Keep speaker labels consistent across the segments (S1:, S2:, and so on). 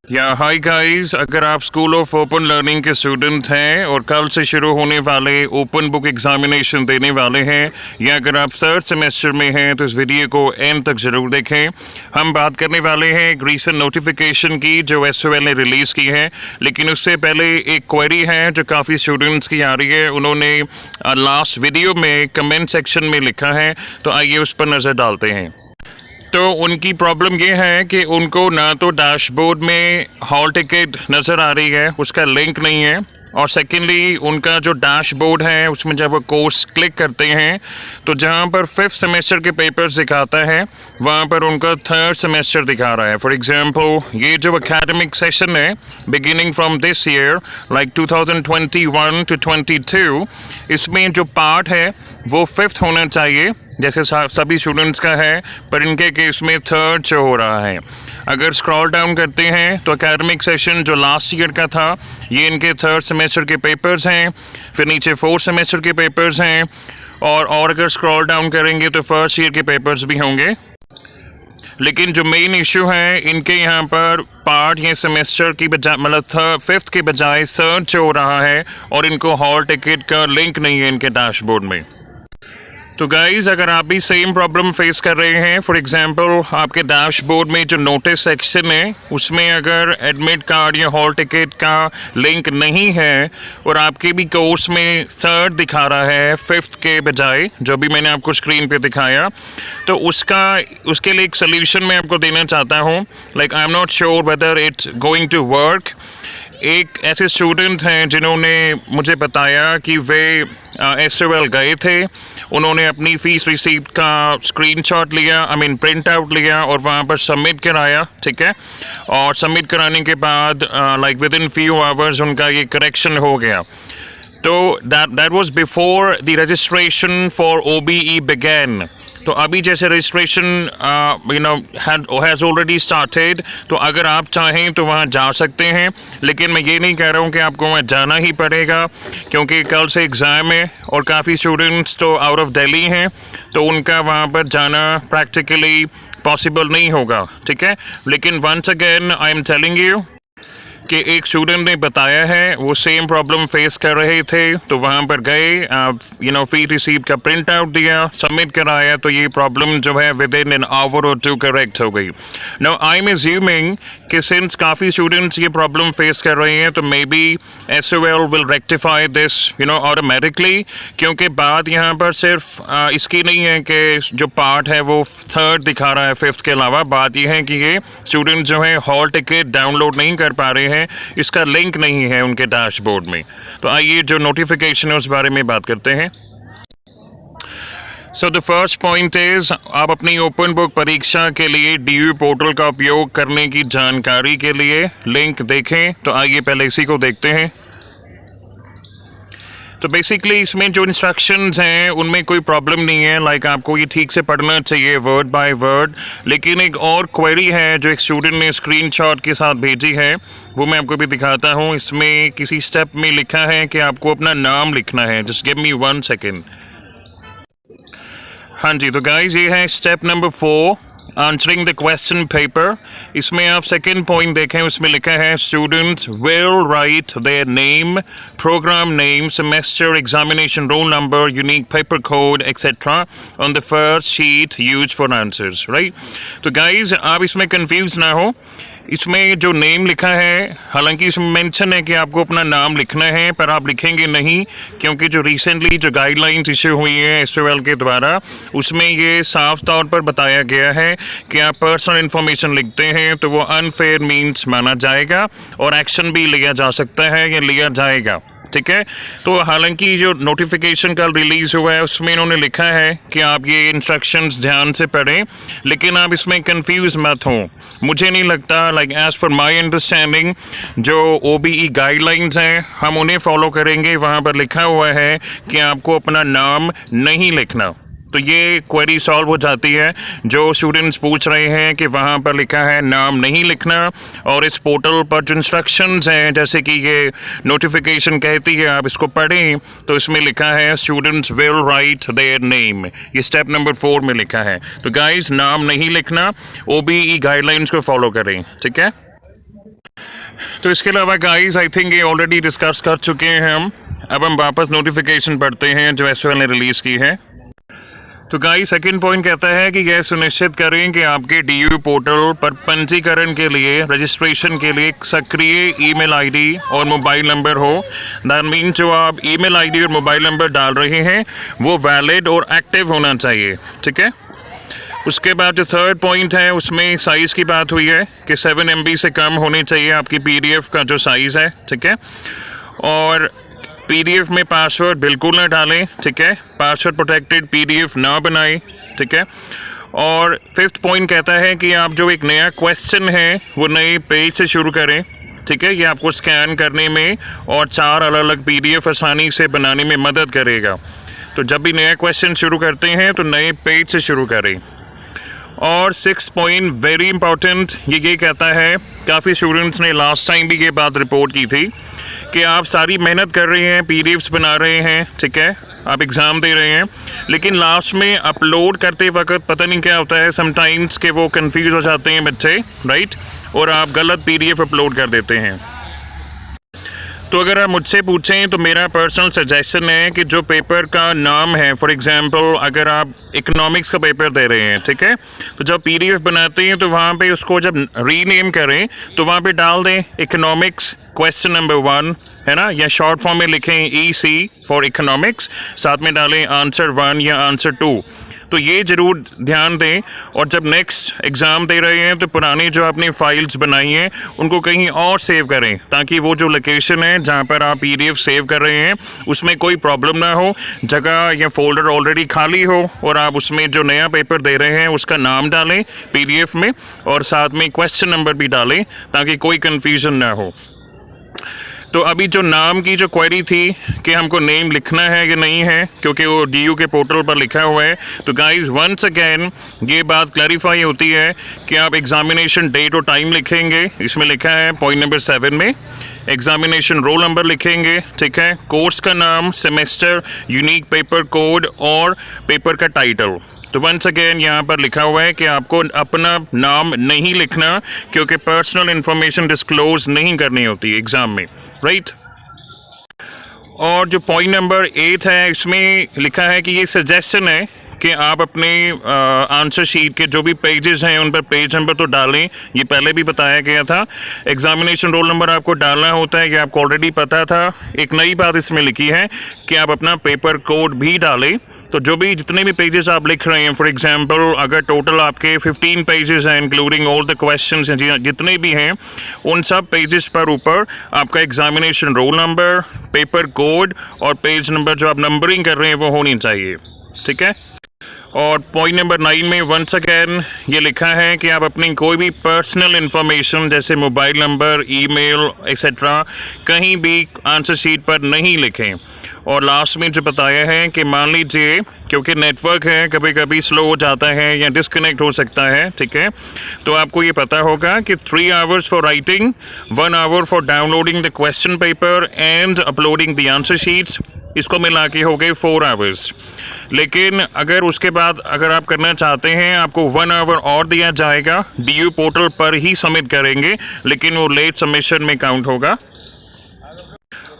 S1: या hi guys, अगर आप स्कूल ऑफ ओपन लर्निंग के स्टूडेंट हैं और कल से शुरू होने वाले ओपन बुक एग्जामिनेशन देने वाले हैं, या अगर आप थर्ड सेमेस्टर में हैं तो इस वीडियो को एंड तक ज़रूर देखें। हम बात करने वाले हैं एक रीसेंट नोटिफिकेशन की जो एसओएल ने रिलीज़ की है, लेकिन उससे पहले एक क्वेरी है जो काफ़ी स्टूडेंट्स की आ रही है। उन्होंने लास्ट वीडियो में कमेंट सेक्शन में लिखा है, तो आइए उस पर नज़र डालते हैं। तो उनकी प्रॉब्लम ये है कि उनको ना तो डैशबोर्ड में हॉल टिकट नज़र आ रही है, उसका लिंक नहीं है, और सेकेंडली उनका जो डैशबोर्ड है उसमें जब वो कोर्स क्लिक करते हैं तो जहाँ पर फिफ्थ सेमेस्टर के पेपर्स दिखाता है वहाँ पर उनका थर्ड सेमेस्टर दिखा रहा है। फॉर एग्जांपल, ये जो एकेडमिक सेशन है beginning from this year like 2021 to 22, इसमें जो पार्ट है वो फिफ्थ होना चाहिए जैसे सभी स्टूडेंट्स का है, पर इनके केस में थर्ड शो हो रहा है। अगर स्क्रॉल डाउन करते हैं तो एकेडमिक सेशन जो लास्ट ईयर का था ये इनके थर्ड सेमेस्टर के पेपर्स हैं, फिर नीचे फोर्थ सेमेस्टर के पेपर्स हैं, और अगर स्क्रॉल डाउन करेंगे तो फर्स्ट ईयर के पेपर्स भी होंगे। लेकिन जो मेन इशू है इनके यहाँ पर पार्ट ये सेमेस्टर की बजाय मतलब फिफ्थ के बजाय थर्ड शो हो रहा है, और इनको हॉल टिकट का लिंक नहीं है इनके डैशबोर्ड में। तो गाइज़, अगर आप भी सेम प्रॉब्लम फेस कर रहे हैं, फॉर एग्जांपल आपके डैशबोर्ड में जो नोटिस सेक्शन है उसमें अगर एडमिट कार्ड या हॉल टिकट का लिंक नहीं है और आपके भी कोर्स में थर्ड दिखा रहा है फिफ्थ के बजाय, जो भी मैंने आपको स्क्रीन पे दिखाया, तो उसके लिए एक सोल्यूशन मैं आपको देना चाहता हूँ। Like I am not sure whether it's going to work. एक ऐसे स्टूडेंट हैं जिन्होंने मुझे बताया कि वे एसओएल गए थे, उन्होंने अपनी फ़ीस रिसीप्ट का स्क्रीनशॉट लिया, प्रिंट आउट लिया और वहाँ पर सबमिट कराया, ठीक है, और सबमिट कराने के बाद like with in few hours उनका ये करेक्शन हो गया। तो that was before the registration for OBE began. तो अभी जैसे रजिस्ट्रेशन हैज़ ऑलरेडी स्टार्टेड, तो अगर आप चाहें तो वहाँ जा सकते हैं, लेकिन मैं ये नहीं कह रहा हूँ कि आपको वहाँ जाना ही पड़ेगा, क्योंकि कल से एग्ज़ाम है और काफ़ी स्टूडेंट्स तो आउट ऑफ दिल्ली हैं, तो उनका वहाँ पर जाना प्रैक्टिकली पॉसिबल नहीं होगा, ठीक है। लेकिन once again I am telling you कि एक स्टूडेंट ने बताया है वो सेम प्रॉब्लम फेस कर रहे थे, तो वहाँ पर गए, फ़ी रिसीप्ट का प्रिंट आउट दिया, सबमिट कराया, तो ये प्रॉब्लम जो है विद इन एन आवर और टू करेक्ट हो गई। नाउ आई एम अज्यूमिंग कि सिंस काफ़ी स्टूडेंट्स ये प्रॉब्लम फेस कर रहे हैं तो may be SOL will rectify this automatically, क्योंकि बात यहाँ पर सिर्फ इसकी नहीं है कि जो पार्ट है वो थर्ड दिखा रहा है फिफ्थ के अलावा। बात यह है कि ये स्टूडेंट जो है हॉल टिकट डाउनलोड नहीं कर पा रहे हैं, इसका लिंक नहीं है उनके डैशबोर्ड में। तो आइए जो नोटिफिकेशन है उस बारे में बात करते हैं। So the first point is, आप अपनी ओपन बुक परीक्षा के लिए डीयू पोर्टल का उपयोग करने की जानकारी के लिए लिंक देखें। तो आइए पहले इसी को देखते हैं। तो बेसिकली इसमें जो इंस्ट्रक्शंस हैं उनमें कोई प्रॉब्लम नहीं है, लाइक आपको ये ठीक से पढ़ना चाहिए वर्ड बाय वर्ड। लेकिन एक और क्वेरी है जो एक स्टूडेंट ने स्क्रीनशॉट के साथ भेजी है, वो मैं आपको भी दिखाता हूँ। इसमें किसी स्टेप में लिखा है कि आपको अपना नाम लिखना है। Just give me 1 second. हाँ जी, तो गाइज ये है step number 4, answering the question paper. इसमें आप सेकेंड पॉइंट देखें, उसमें लिखा है students will write their name, programme name, semester, examination roll number, unique paper code etcetera on the first sheet use for answers, right. तो guys आप इसमें confuse ना हो, इसमें जो नेम लिखा है, हालांकि इसमें मेंशन है कि आपको अपना नाम लिखना है, पर आप लिखेंगे नहीं, क्योंकि जो रिसेंटली जो गाइडलाइंस इशू हुई है एसओएल के द्वारा उसमें ये साफ तौर पर बताया गया है कि आप पर्सनल इन्फॉर्मेशन लिखते हैं तो वो अनफेयर मीन्स माना जाएगा और एक्शन भी लिया जा सकता है या लिया जाएगा, ठीक है। तो हालांकि जो नोटिफिकेशन कल रिलीज़ हुआ है उसमें इन्होंने लिखा है कि आप ये इंस्ट्रक्शंस ध्यान से पढ़ें, लेकिन आप इसमें कंफ्यूज मत हों। मुझे नहीं लगता, like as per my understanding, जो ओबीई गाइडलाइंस हैं हम उन्हें फॉलो करेंगे। वहाँ पर लिखा हुआ है कि आपको अपना नाम नहीं लिखना, तो ये क्वेरी सॉल्व हो जाती है। जो स्टूडेंट्स पूछ रहे हैं कि वहाँ पर लिखा है नाम नहीं लिखना, और इस पोर्टल पर जो इंस्ट्रक्शंस हैं जैसे कि ये नोटिफिकेशन कहती है आप इसको पढ़ें, तो इसमें लिखा है students will write their name, ये स्टेप नंबर 4 में लिखा है। तो गाइस नाम नहीं लिखना, ओबीई गाइडलाइंस को फॉलो करें, ठीक है। तो इसके अलावा गाइस आई थिंक ये ऑलरेडी डिस्कस कर चुके हैं हम। अब हम वापस नोटिफिकेशन पढ़ते हैं जो एसओएल ने रिलीज़ की है। तो गाइस सेकंड पॉइंट कहता है कि यह सुनिश्चित करें कि आपके डीयू पोर्टल पर पंजीकरण के लिए, रजिस्ट्रेशन के लिए सक्रिय ईमेल आईडी और मोबाइल नंबर हो। दैट मीन जो आप ईमेल आईडी और मोबाइल नंबर डाल रहे हैं वो वैलिड और एक्टिव होना चाहिए, ठीक है। उसके बाद जो थर्ड पॉइंट है उसमें साइज़ की बात हुई है कि 7 MB से कम होनी चाहिए आपकी PDF का जो साइज़ है, ठीक है। और PDF में पासवर्ड बिल्कुल ना डालें, ठीक है। पासवर्ड प्रोटेक्टेड PDF ना बनाएं, ठीक है। और फिफ्थ पॉइंट कहता है कि आप जो एक नया क्वेश्चन है वो नए पेज से शुरू करें, ठीक है। ये आपको स्कैन करने में और 4 अलग अलग PDF आसानी से बनाने में मदद करेगा। तो जब भी नया क्वेश्चन शुरू करते हैं तो नए पेज से शुरू करें। और सिक्स पॉइंट वेरी इंपॉर्टेंट, ये कहता है, काफ़ी स्टूडेंट्स ने लास्ट टाइम भी ये बात रिपोर्ट की थी कि आप सारी मेहनत कर रहे हैं, PDFs बना रहे हैं, ठीक है, आप एग्ज़ाम दे रहे हैं, लेकिन लास्ट में अपलोड करते वक्त पता नहीं क्या होता है समटाइम्स कि वो कंफ्यूज हो जाते हैं बच्चे, राइट, और आप गलत PDF अपलोड कर देते हैं। तो अगर आप मुझसे पूछें तो मेरा पर्सनल सजेशन है कि जो पेपर का नाम है, फॉर एग्जांपल अगर आप इकोनॉमिक्स का पेपर दे रहे हैं, ठीक है, तो जब PDF बनाते हैं तो वहाँ पे उसको जब रीनेम करें तो वहाँ पे डाल दें इकोनॉमिक्स क्वेश्चन नंबर 1, है ना, या शॉर्ट फॉर्म में लिखें EC फॉर इकोनॉमिक्स, साथ में डालें आंसर 1 या आंसर 2। तो ये ज़रूर ध्यान दें। और जब नेक्स्ट एग्ज़ाम दे रहे हैं तो पुरानी जो आपने फाइल्स बनाई हैं उनको कहीं और सेव करें, ताकि वो जो लोकेशन है जहाँ पर आप PDF सेव कर रहे हैं उसमें कोई प्रॉब्लम ना हो, जगह या फोल्डर ऑलरेडी खाली हो, और आप उसमें जो नया पेपर दे रहे हैं उसका नाम डालें PDF में और साथ में क्वेश्चन नंबर भी डालें ताकि कोई कन्फ्यूज़न ना हो। तो अभी जो नाम की जो क्वेरी थी कि हमको नेम लिखना है या नहीं है, क्योंकि वो DU के पोर्टल पर लिखा हुआ है, तो गाइस वंस अगेन ये बात क्लैरिफाई होती है कि आप एग्जामिनेशन डेट और टाइम लिखेंगे। इसमें लिखा है पॉइंट नंबर 7 में एग्जामिनेशन रोल नंबर लिखेंगे, ठीक है, कोर्स का नाम, सेमेस्टर, यूनिक पेपर कोड और पेपर का टाइटल। तो वंस अगेन यहाँ पर लिखा हुआ है कि आपको अपना नाम नहीं लिखना, क्योंकि पर्सनल इंफॉर्मेशन डिस्क्लोज नहीं करनी होती एग्ज़ाम में, राइट। और जो पॉइंट नंबर 8 है इसमें लिखा है कि ये सजेशन है कि आप अपने आंसर शीट के जो भी पेजेस हैं उन पर पेज नंबर तो डालें, ये पहले भी बताया गया था। एग्जामिनेशन रोल नंबर आपको डालना होता है, ये आपको ऑलरेडी पता था। एक नई बात इसमें लिखी है कि आप अपना पेपर कोड भी डालें। तो जो भी जितने भी पेजेस आप लिख रहे हैं, फॉर एग्जांपल अगर टोटल आपके 15 पेजेस हैं इंक्लूडिंग ऑल द क्वेश्चंस हैं, जितने भी हैं उन सब पेजेस पर ऊपर आपका examination roll number, paper code और पेज नंबर जो आप नंबरिंग कर रहे हैं वो होनी चाहिए, ठीक है। और पॉइंट नंबर 9 में वंस अगेन ये लिखा है कि आप अपनी कोई भी पर्सनल इन्फॉर्मेशन जैसे मोबाइल नंबर, ईमेल एक्सेट्रा कहीं भी आंसर शीट पर नहीं लिखें। और लास्ट में जो बताया है कि मान लीजिए क्योंकि नेटवर्क है कभी कभी स्लो हो जाता है या डिस्कनेक्ट हो सकता है, ठीक है, तो आपको ये पता होगा कि 3 hours for writing, 1 hour for downloading the question paper and uploading the answer sheets, इसको मिला के हो गए 4 आवर्स। लेकिन अगर उसके बाद अगर आप करना चाहते हैं आपको 1 आवर और दिया जाएगा, DU पोर्टल पर ही सबमिट करेंगे, लेकिन वो लेट सबमिशन में काउंट होगा।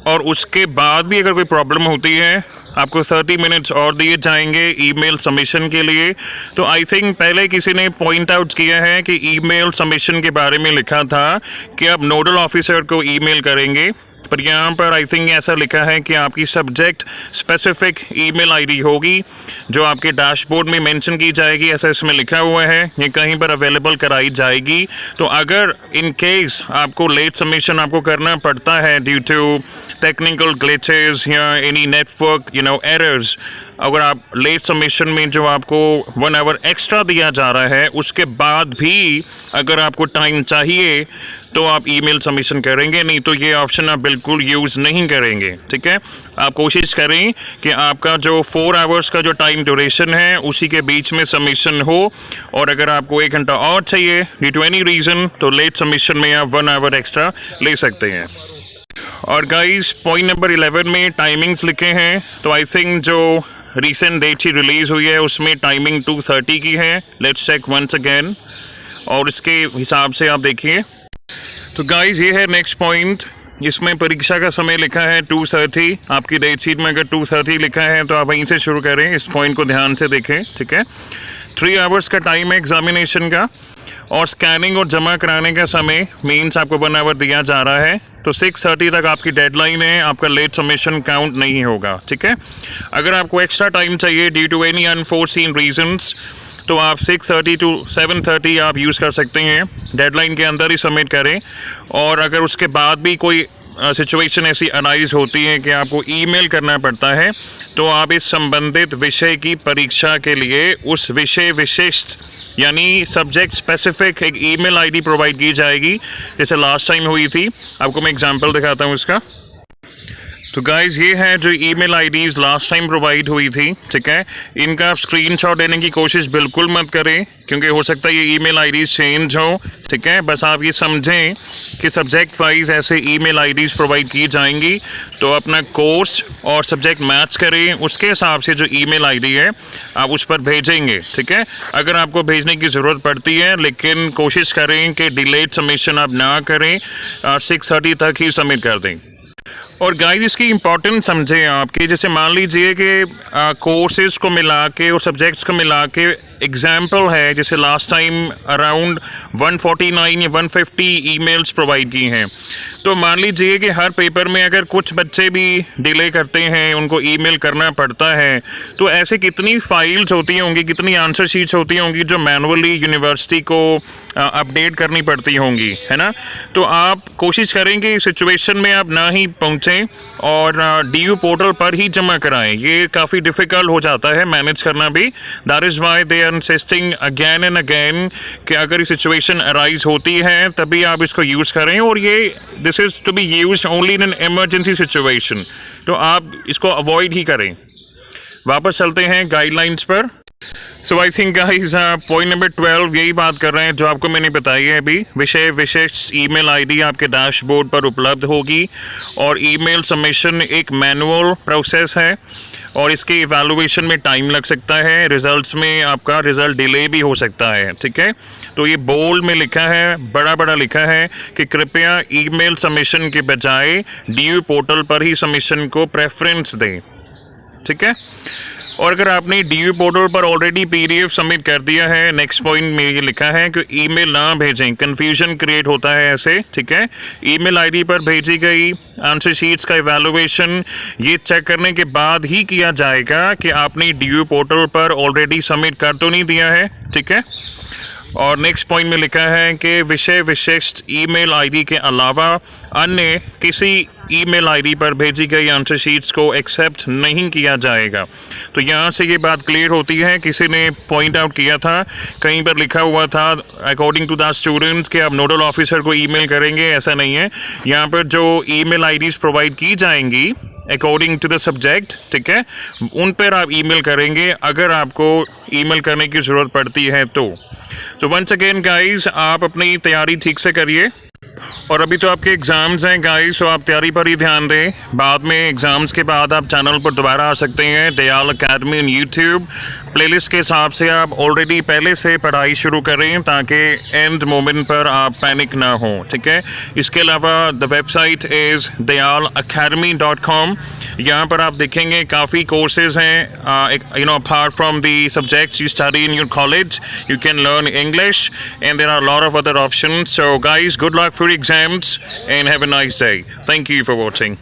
S1: और उसके बाद भी अगर कोई प्रॉब्लम होती है आपको 30 मिनट्स और दिए जाएंगे ईमेल सबमिशन के लिए। तो आई थिंक पहले किसी ने पॉइंट आउट किया है कि ईमेल सबमिशन के बारे में लिखा था कि आप नोडल ऑफिसर को ईमेल करेंगे, पर यहाँ पर आई थिंक ऐसा लिखा है कि आपकी सब्जेक्ट स्पेसिफिक ईमेल आईडी होगी जो आपके डैशबोर्ड में मेंशन की जाएगी, ऐसा इसमें लिखा हुआ है, ये कहीं पर अवेलेबल कराई जाएगी। तो अगर इन केस आपको लेट सबमिशन आपको करना पड़ता है ड्यू टू टेक्निकल ग्लिचेस या एनी नेटवर्क एरर्स, अगर आप लेट सबमिशन में जो आपको 1 आवर एक्स्ट्रा दिया जा रहा है उसके बाद भी अगर आपको टाइम चाहिए तो आप ईमेल सबमिशन करेंगे, नहीं तो ये ऑप्शन आप बिल्कुल यूज़ नहीं करेंगे, ठीक है। आप कोशिश करें कि आपका जो 4 आवर्स का जो टाइम ड्यूरेशन है उसी के बीच में सबमिशन हो, और अगर आपको 1 घंटा और चाहिए ड्यू टू एनी रीज़न तो लेट सबमिशन में आप 1 आवर एक्स्ट्रा ले सकते हैं। और गाइस पॉइंट नंबर 11 में टाइमिंग्स लिखे हैं, तो आई थिंक जो रिसेंट डेट ही रिलीज़ हुई है उसमें टाइमिंग 2:30 की है। लेट्स चेक वंस अगेन, और इसके हिसाब से आप देखिए तो गाइज ये है नेक्स्ट पॉइंट। इसमें परीक्षा का समय लिखा है 2:30। आपकी डेट शीट में अगर 2:30 लिखा है तो आप वहीं से शुरू करें। इस पॉइंट को ध्यान से देखें, ठीक है। 3 आवर्स का टाइम है एग्जामिनेशन का, और स्कैनिंग और जमा कराने का समय मीन्स आपको 1 आवर दिया जा रहा है। तो 6:30 तक आपकी डेडलाइन है, आपका लेट सबमिशन काउंट नहीं होगा, ठीक है। अगर आपको एक्स्ट्रा टाइम चाहिए due to any unforeseen reasons तो आप 6:30 to 7:30 आप यूज़ कर सकते हैं। डेडलाइन के अंदर ही सबमिट करें। और अगर उसके बाद भी कोई सिचुएशन ऐसी अराइज होती है कि आपको ईमेल करना पड़ता है तो आप इस संबंधित विषय की परीक्षा के लिए उस विषय विशिष्ट यानी सब्जेक्ट स्पेसिफिक एक ईमेल आईडी प्रोवाइड की जाएगी, जैसे लास्ट टाइम हुई थी। आपको मैं एग्जांपल दिखाता हूँ इसका। तो गाइज ये है जो email IDs last time provide हुई थी, ठीक है। इनका आप स्क्रीनशॉट लेने की कोशिश बिल्कुल मत करें, क्योंकि हो सकता है ये ईमेल आईडीज़ चेंज हो, ठीक है। बस आप ये समझें कि सब्जेक्ट वाइज ऐसे ईमेल आईडीज़ प्रोवाइड की जाएंगी, तो अपना कोर्स और सब्जेक्ट मैच करें, उसके हिसाब से जो ईमेल आईडी है आप उस पर भेजेंगे, ठीक है। अगर आपको भेजने की ज़रूरत पड़ती है, लेकिन कोशिश करें कि डिलेड सबमिशन आप ना करें, 6:30 तक ही सबमिट कर दें। और गाइस इसकी इम्पोर्टेंस समझें आपके, जैसे मान लीजिए कि कोर्सेज को मिला के और सब्जेक्ट्स को मिला के एग्जाम्पल है, जैसे लास्ट टाइम अराउंड 149 या 150 ईमेल्स प्रोवाइड की हैं। तो मान लीजिए कि हर पेपर में अगर कुछ बच्चे भी डिले करते हैं, उनको ईमेल करना पड़ता है, तो ऐसे कितनी फाइल्स होती होंगी, कितनी आंसर शीट्स होती होंगी जो मैनुअली यूनिवर्सिटी को अपडेट करनी पड़ती होंगी, है ना। तो आप कोशिश करें कि सिचुएशन में आप ना ही पहुँचें और DU पोर्टल पर ही जमा कराएं। ये काफ़ी डिफ़िकल्ट हो जाता है मैनेज करना भी। That is why they are insisting again and again कि अगर ये सिचुएशन अराइज होती है तभी आप इसको यूज़ करें, और ये this is to be used only in an emergency situation, तो आप इसको अवॉइड ही करें। वापस चलते हैं गाइडलाइंस पर। So I think guys point number 12 यही बात कर रहे हैं जो आपको मैंने बताई है अभी। विषय विशिष्ट ईमेल आईडी आपके डैशबोर्ड पर उपलब्ध होगी, और ईमेल सबमिशन एक मैनुअल प्रोसेस है और इसके इवैल्यूएशन में टाइम लग सकता है, रिजल्ट्स में आपका रिजल्ट डिले भी हो सकता है, ठीक है। तो ये बोल्ड में लिखा है, बड़ा बड़ा लिखा है कि कृपया ईमेल सबमिशन के बजाय DU पोर्टल पर ही सबमिशन को प्रेफरेंस दें, ठीक है। और अगर आपने DU पोर्टल पर ऑलरेडी PDF सबमिट कर दिया है, नेक्स्ट पॉइंट में ये लिखा है कि ईमेल ना भेजें, कन्फ्यूजन क्रिएट होता है ऐसे, ठीक है। ईमेल आईडी पर भेजी गई आंसर शीट्स का इवैल्यूएशन ये चेक करने के बाद ही किया जाएगा कि आपने DU पोर्टल पर ऑलरेडी सबमिट कर तो नहीं दिया है, ठीक है। और नेक्स्ट पॉइंट में लिखा है कि विषय विशिष्ट ईमेल आईडी के अलावा अन्य किसी ईमेल आईडी पर भेजी गई आंसर शीट्स को एक्सेप्ट नहीं किया जाएगा। तो यहाँ से ये बात क्लियर होती है, किसी ने पॉइंट आउट किया था, कहीं पर लिखा हुआ था अकॉर्डिंग टू द स्टूडेंट्स कि आप नोडल ऑफिसर को ईमेल करेंगे, ऐसा नहीं है। यहाँ पर जो ईमेल आईडीज़ प्रोवाइड की जाएंगी अकॉर्डिंग टू द सब्जेक्ट, ठीक है, उन पर आप ईमेल करेंगे अगर आपको ईमेल करने की ज़रूरत पड़ती है तो। तो वंस अगेन गाइस, आप अपनी तैयारी ठीक से करिए। और अभी तो आपके एग्ज़ाम्स हैं गाइस, तो आप तैयारी पर ही ध्यान दें। बाद में एग्ज़ाम्स के बाद आप चैनल पर दोबारा आ सकते हैं, Dayal academy in YouTube. Playlist के हिसाब से आप ऑलरेडी पहले से पढ़ाई शुरू करें ताकि एंड मोमेंट पर आप पैनिक ना हो, ठीक है। इसके अलावा द वेबसाइट इज़ dayalacademy.com। यहाँ पर आप देखेंगे काफ़ी कोर्सेज हैं, apart from the subjects you study in your college, you can learn English and there are a lot of other options. So guys, good luck for exams and have a nice day. Thank you for watching.